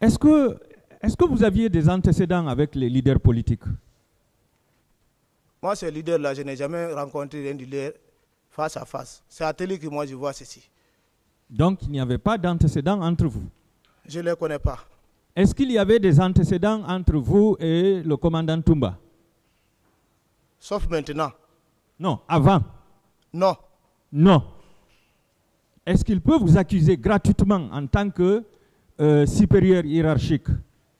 Est-ce que vous aviez des antécédents avec les leaders politiques? Moi, ces leaders-là, je n'ai jamais rencontré un leader face à face. C'est à télé que moi je vois ceci. Donc, il n'y avait pas d'antécédents entre vous. Je ne les connais pas. Est-ce qu'il y avait des antécédents entre vous et le commandant Toumba? Sauf maintenant. Non, avant. Non. Non. Est-ce qu'il peut vous accuser gratuitement en tant que supérieur hiérarchique?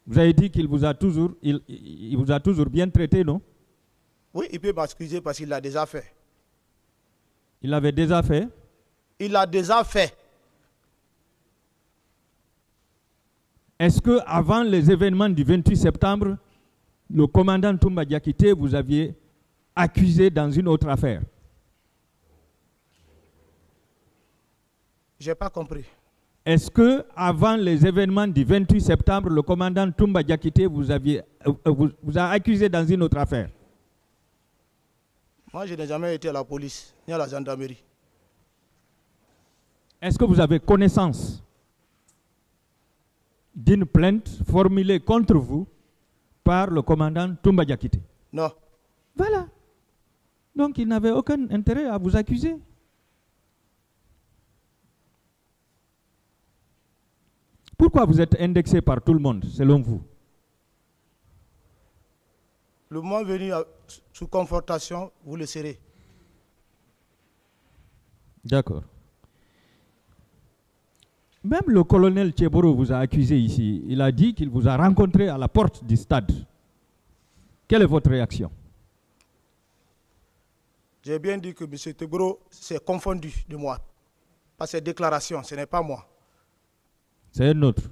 Vous avez dit qu'il vous a toujours, il vous a toujours bien traité, non? Oui, il peut m'accuser parce qu'il l'a déjà fait. Il l'avait déjà fait? Il l'a déjà fait. Est-ce qu'avant les événements du 28 septembre, le commandant Toumba Diakité vous aviez accusé dans une autre affaire? Je n'ai pas compris. Est-ce qu'avant les événements du 28 septembre, le commandant Toumba Diakité vous a accusé dans une autre affaire? Moi, je n'ai jamais été à la police, ni à la gendarmerie. Est-ce que vous avez connaissance d'une plainte formulée contre vous par le commandant Toumba Diakité? Non. Voilà. Donc, il n'avait aucun intérêt à vous accuser. Pourquoi vous êtes indexé par tout le monde, selon vous? Le moment venu, sous confrontation, vous le serez. D'accord. Même le colonel Tcheboro vous a accusé ici. Il a dit qu'il vous a rencontré à la porte du stade. Quelle est votre réaction? J'ai bien dit que M. Tcheboro s'est confondu de moi. Par ses déclarations, ce n'est pas moi. C'est un autre.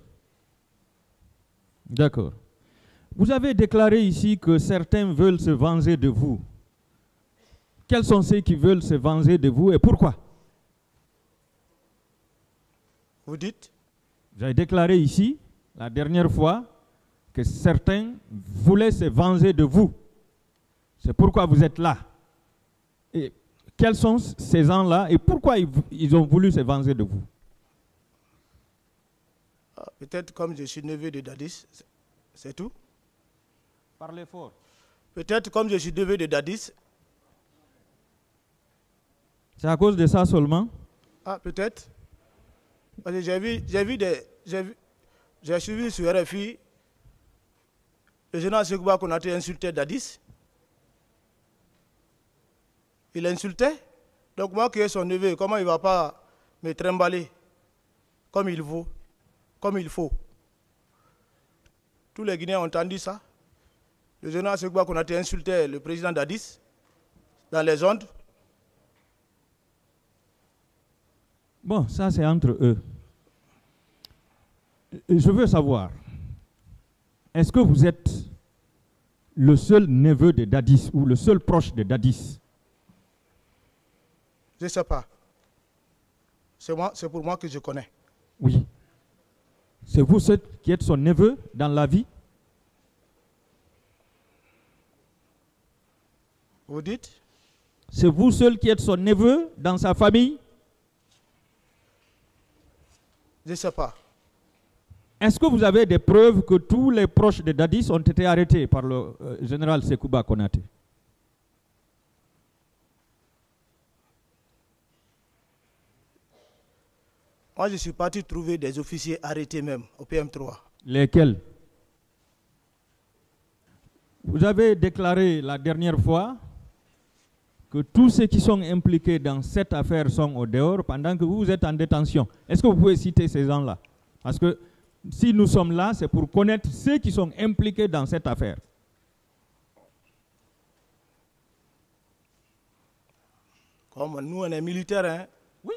D'accord. Vous avez déclaré ici que certains veulent se venger de vous. Quels sont ceux qui veulent se venger de vous et pourquoi? Vous dites? Vous avez déclaré ici, la dernière fois, que certains voulaient se venger de vous. C'est pourquoi vous êtes là. Et quels sont ces gens-là et pourquoi ils ont voulu se venger de vous? Peut-être comme je suis neveu de Dadis, c'est tout. Parlez fort. Peut-être comme je suis neveu de Dadis. C'est à cause de ça seulement? Ah, peut-être. Parce que j'ai suivi sur RFI le général Sekouba Konaté insultait Dadis. Il insultait. Donc moi qui est son neveu, comment il ne va pas me trimballer comme il faut? Comme il faut. Tous les Guinéens ont entendu ça. Le général Sekouba Konaté insultait le président Dadis dans les ondes. Bon, ça c'est entre eux. Je veux savoir, est-ce que vous êtes le seul neveu de Dadis ou le seul proche de Dadis? Je ne sais pas. C'est pour moi que je connais. Oui. C'est vous seul qui êtes son neveu dans la vie? Vous dites? C'est vous seul qui êtes son neveu dans sa famille? Je ne sais pas. Est-ce que vous avez des preuves que tous les proches de Dadis ont été arrêtés par le général Sekouba Konaté? Moi, je suis parti trouver des officiers arrêtés même au PM3. Lesquels? Vous avez déclaré la dernière fois que tous ceux qui sont impliqués dans cette affaire sont au dehors pendant que vous êtes en détention. Est-ce que vous pouvez citer ces gens-là? Parce que si nous sommes là, c'est pour connaître ceux qui sont impliqués dans cette affaire. Comme nous, on est militaires, hein? Oui.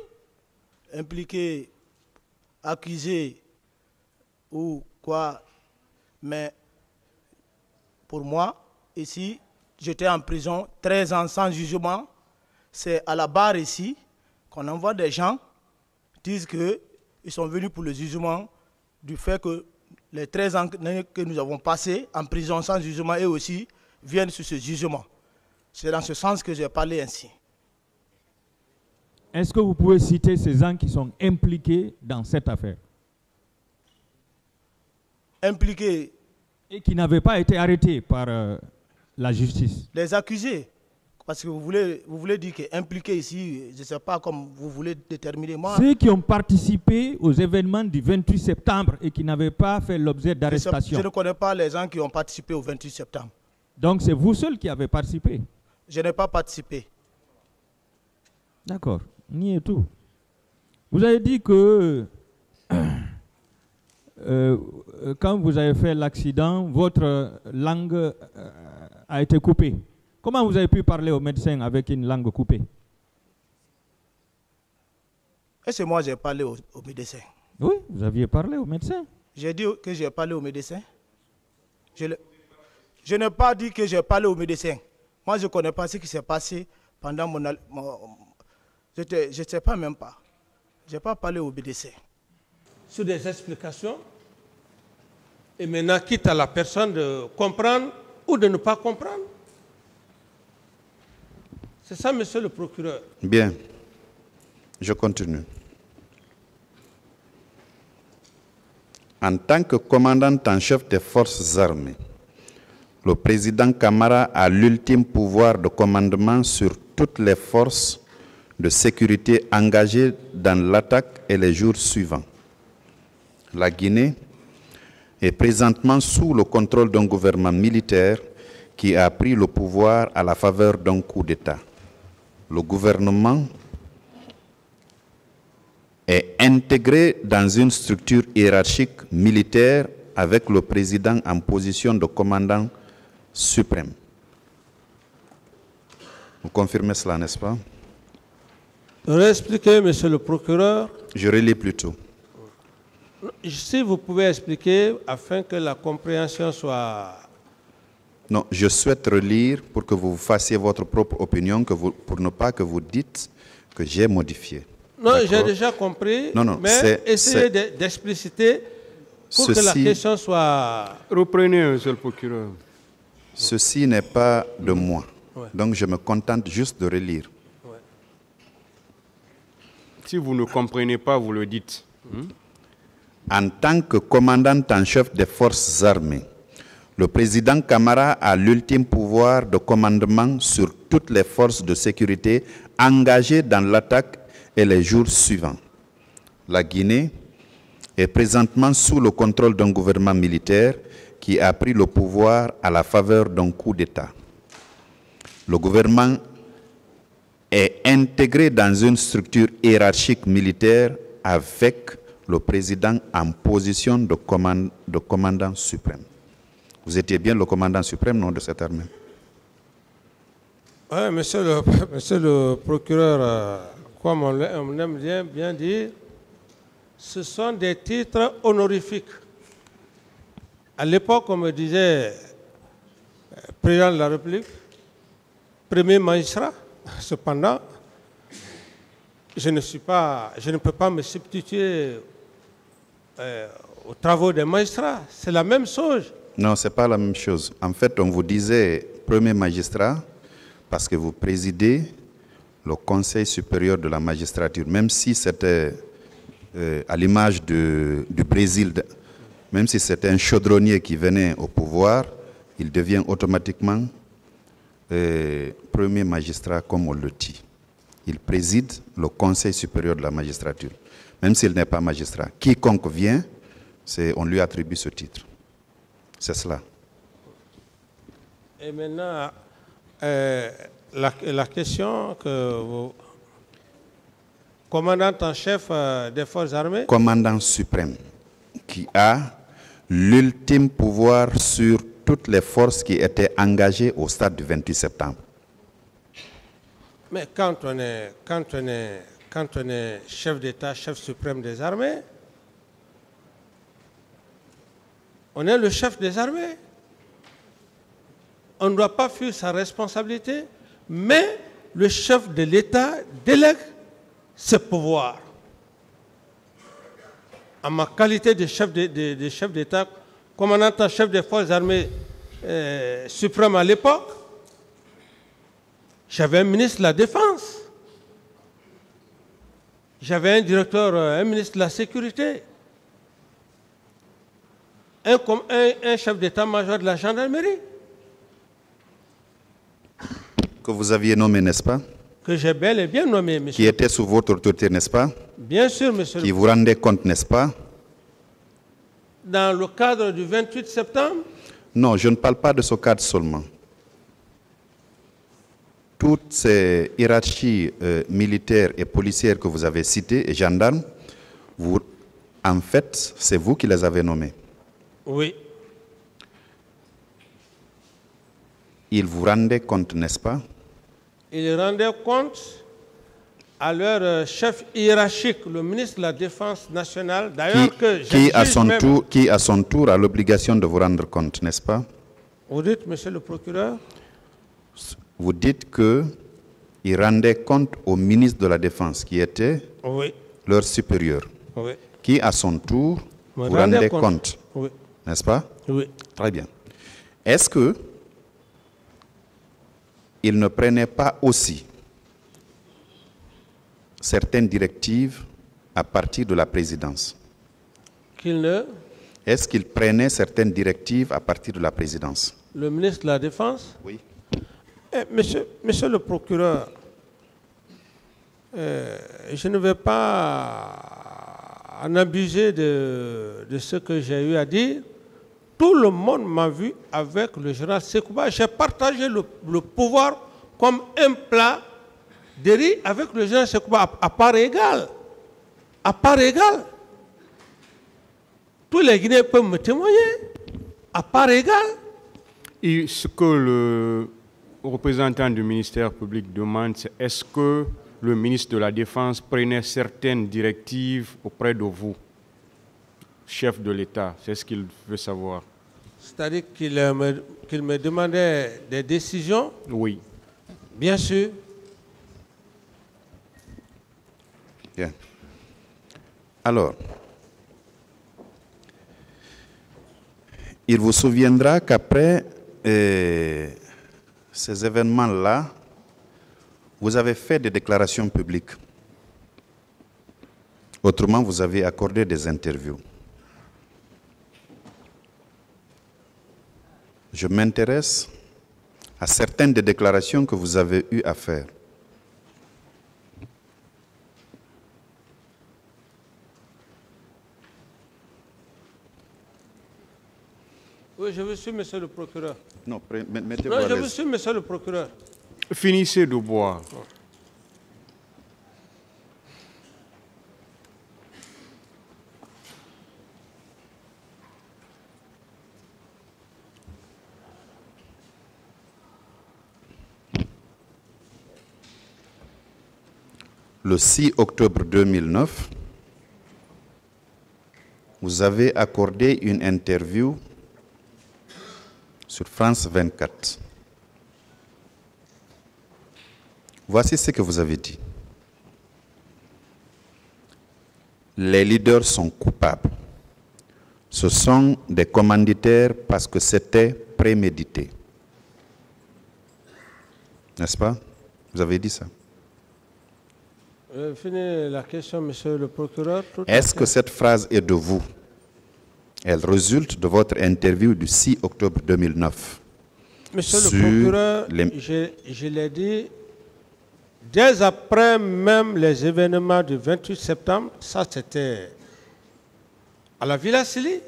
Impliqués, accusés ou quoi. Mais pour moi, ici, j'étais en prison 13 ans sans jugement. C'est à la barre ici qu'on envoie des gens disent qu'ils sont venus pour le jugement du fait que les 13 ans que nous avons passés en prison sans jugement, eux aussi viennent sur ce jugement. C'est dans ce sens que j'ai parlé ainsi. Est-ce que vous pouvez citer ces gens qui sont impliqués dans cette affaire? impliqué. Et qui n'avaient pas été arrêtés par la justice. Les accusés. Parce que vous voulez dire qu'impliqué ici, je ne sais pas comme vous voulez déterminer moi. Ceux qui ont participé aux événements du 28 septembre et qui n'avaient pas fait l'objet d'arrestation. Je ne connais pas les gens qui ont participé au 28 septembre. Donc c'est vous seul qui avez participé? Je n'ai pas participé. D'accord, ni et tout. Vous avez dit que quand vous avez fait l'accident, votre langue a été coupée. Comment vous avez pu parler au médecin avec une langue coupée? Et c'est moi qui j'ai parlé au médecin. Oui, vous aviez parlé au médecin. J'ai dit que j'ai parlé au médecin. Je n'ai pas dit que j'ai parlé au médecin. Moi, je ne connais pas ce qui s'est passé pendant je ne sais pas même pas. Je n'ai pas parlé au médecin. Sur des explications, et maintenant, quitte à la personne de comprendre ou de ne pas comprendre. C'est ça, monsieur le procureur. Bien, je continue. En tant que commandant en chef des forces armées, le président Camara a l'ultime pouvoir de commandement sur toutes les forces de sécurité engagées dans l'attaque et les jours suivants. La Guinée est présentement sous le contrôle d'un gouvernement militaire qui a pris le pouvoir à la faveur d'un coup d'État. Le gouvernement est intégré dans une structure hiérarchique militaire avec le président en position de commandant suprême. Vous confirmez cela, n'est-ce pas? Réexpliquez, monsieur le procureur. Je relis plutôt. Si vous pouvez expliquer afin que la compréhension soit... Non, je souhaite relire pour que vous fassiez votre propre opinion, pour ne pas que vous dites que j'ai modifié. Non, j'ai déjà compris, non, mais essayez d'expliciter pour que la question soit... Reprenez, monsieur le procureur. Ceci n'est pas de moi, Ouais. donc je me contente juste de relire. Ouais. Si vous ne comprenez pas, vous le dites. En tant que commandant en chef des forces armées, le président Camara a l'ultime pouvoir de commandement sur toutes les forces de sécurité engagées dans l'attaque et les jours suivants. La Guinée est présentement sous le contrôle d'un gouvernement militaire qui a pris le pouvoir à la faveur d'un coup d'État. Le gouvernement est intégré dans une structure hiérarchique militaire avec le président en position de commandant suprême. Vous étiez bien le commandant suprême, non, de cette armée? Oui, monsieur le procureur, comme on aime bien dire, ce sont des titres honorifiques. À l'époque, on me disait président de la République, premier magistrat. Cependant, je ne peux pas me substituer aux travaux des magistrats. C'est la même chose. Non, ce n'est pas la même chose. En fait, on vous disait premier magistrat parce que vous présidez le Conseil supérieur de la magistrature, même si c'était à l'image du Brésil, même si c'était un chaudronnier qui venait au pouvoir, il devient automatiquement premier magistrat, comme on le dit. Il préside le Conseil supérieur de la magistrature, même s'il n'est pas magistrat. Quiconque vient, on lui attribue ce titre. C'est cela. Et maintenant, la question que vous... Commandant en chef des forces armées. Commandant suprême, qui a l'ultime pouvoir sur toutes les forces qui étaient engagées au stade du 28 septembre. Mais quand on est chef d'État, chef suprême des armées, on est le chef des armées. On ne doit pas fuir sa responsabilité, mais le chef de l'État délègue ses pouvoirs. En ma qualité de chef d'État, commandant en chef des forces armées suprêmes à l'époque, j'avais un ministre de la Défense, j'avais un directeur, un ministre de la Sécurité, un chef d'état-major de la gendarmerie. Que vous aviez nommé, n'est-ce pas? Que j'ai bel et bien nommé, monsieur. Qui était sous votre autorité, n'est-ce pas? Bien sûr, monsieur. Qui vous rendait compte, n'est-ce pas? Dans le cadre du 28 septembre? Non, je ne parle pas de ce cadre seulement. Toutes ces hiérarchies militaires et policières que vous avez citées, et gendarmes, en fait, c'est vous qui les avez nommées. Oui. Ils vous rendaient compte, n'est-ce pas? Ils rendaient compte à leur chef hiérarchique, le ministre de la Défense nationale, d'ailleurs qui à son tour a l'obligation de vous rendre compte, n'est-ce pas? Vous dites, monsieur le procureur? Vous dites qu'ils rendaient compte au ministre de la Défense, qui était leur supérieur, qui à son tour vous rendait compte, n'est-ce pas? Oui. Très bien. Est-ce que il ne prenait pas aussi certaines directives à partir de la présidence? Est-ce qu'il prenait certaines directives à partir de la présidence? Le ministre de la Défense? Oui. Monsieur le procureur, je ne vais pas en abuser de ce que j'ai eu à dire. Tout le monde m'a vu avec le général Sekouba. J'ai partagé le pouvoir comme un plat de riz avec le général Sekouba à part égale. À part égale. Tous les Guinéens peuvent me témoigner. À part égale. Et ce que le représentant du ministère public demande, c'est est-ce que le ministre de la Défense prenait certaines directives auprès de vous, chef de l'État? C'est ce qu'il veut savoir. C'est-à-dire qu'il me demandait des décisions? Oui. Bien sûr. Bien. Alors, il vous souviendra qu'après ces événements-là, vous avez fait des déclarations publiques. Autrement, vous avez accordé des interviews. Je m'intéresse à certaines des déclarations que vous avez eu à faire. Oui, je vous suis, monsieur le procureur. Non, mettez-vous à Non, je l'aise. vous suis, monsieur le procureur. Finissez de boire. Le 6 octobre 2009, vous avez accordé une interview sur France 24. Voici ce que vous avez dit. Les leaders sont coupables. Ce sont des commanditaires parce que c'était prémédité. N'est-ce pas? Vous avez dit ça. Finis la question, monsieur le procureur. Est-ce que cette phrase est de vous? Elle résulte de votre interview du 6 octobre 2009. Monsieur le procureur, je l'ai dit, dès après même les événements du 28 septembre, ça c'était à la Villa Sili,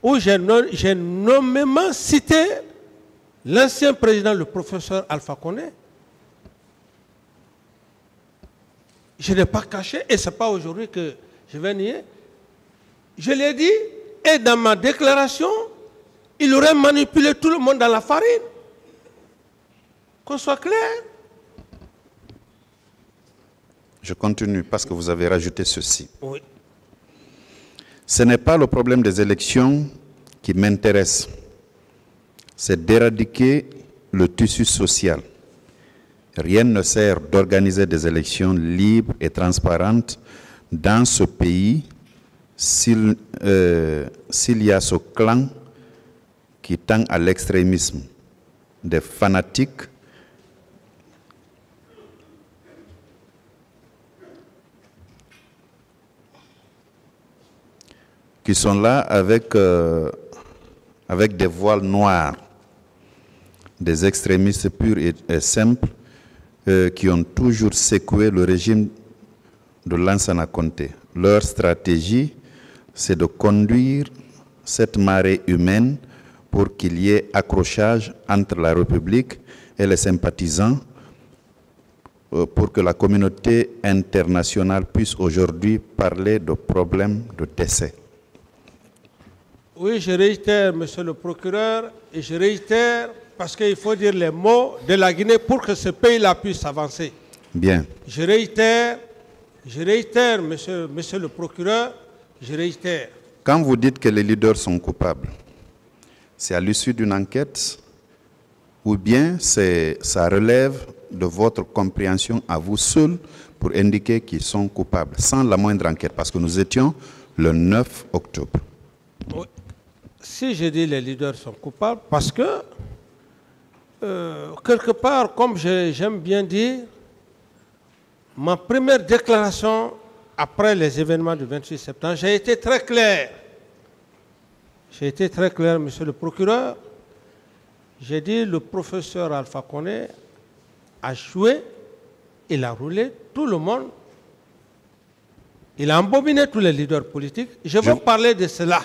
où j'ai nommément cité l'ancien président, le professeur Alpha Condé. Je n'ai pas caché, et ce n'est pas aujourd'hui que je vais nier. Je l'ai dit, et dans ma déclaration, il aurait manipulé tout le monde dans la farine. Qu'on soit clair. Je continue parce que vous avez rajouté ceci. Oui. Ce n'est pas le problème des élections qui m'intéresse. C'est d'éradiquer le tissu social. Rien ne sert d'organiser des élections libres et transparentes dans ce pays s'il y a ce clan qui tend à l'extrémisme, des fanatiques qui sont là avec des voiles noirs, des extrémistes purs et simples qui ont toujours secoué le régime de Lansana Conté. Leur stratégie, c'est de conduire cette marée humaine pour qu'il y ait accrochage entre la République et les sympathisants pour que la communauté internationale puisse aujourd'hui parler de problèmes de décès. Oui, je réitère, monsieur le procureur, et je réitère parce qu'il faut dire les mots de la Guinée pour que ce pays-là puisse avancer. Bien. Je réitère, monsieur le procureur, je réitère. Quand vous dites que les leaders sont coupables, c'est à l'issue d'une enquête ou bien ça relève de votre compréhension à vous seul pour indiquer qu'ils sont coupables, sans la moindre enquête, parce que nous étions le 9 octobre. Oui. Si je dis les leaders sont coupables, parce que, quelque part, comme j'aime bien dire, ma première déclaration après les événements du 28 septembre, j'ai été très clair. J'ai été très clair, monsieur le procureur. J'ai dit le professeur Alpha Condé a joué, il a roulé tout le monde, il a embobiné tous les leaders politiques. Je veux parler de cela.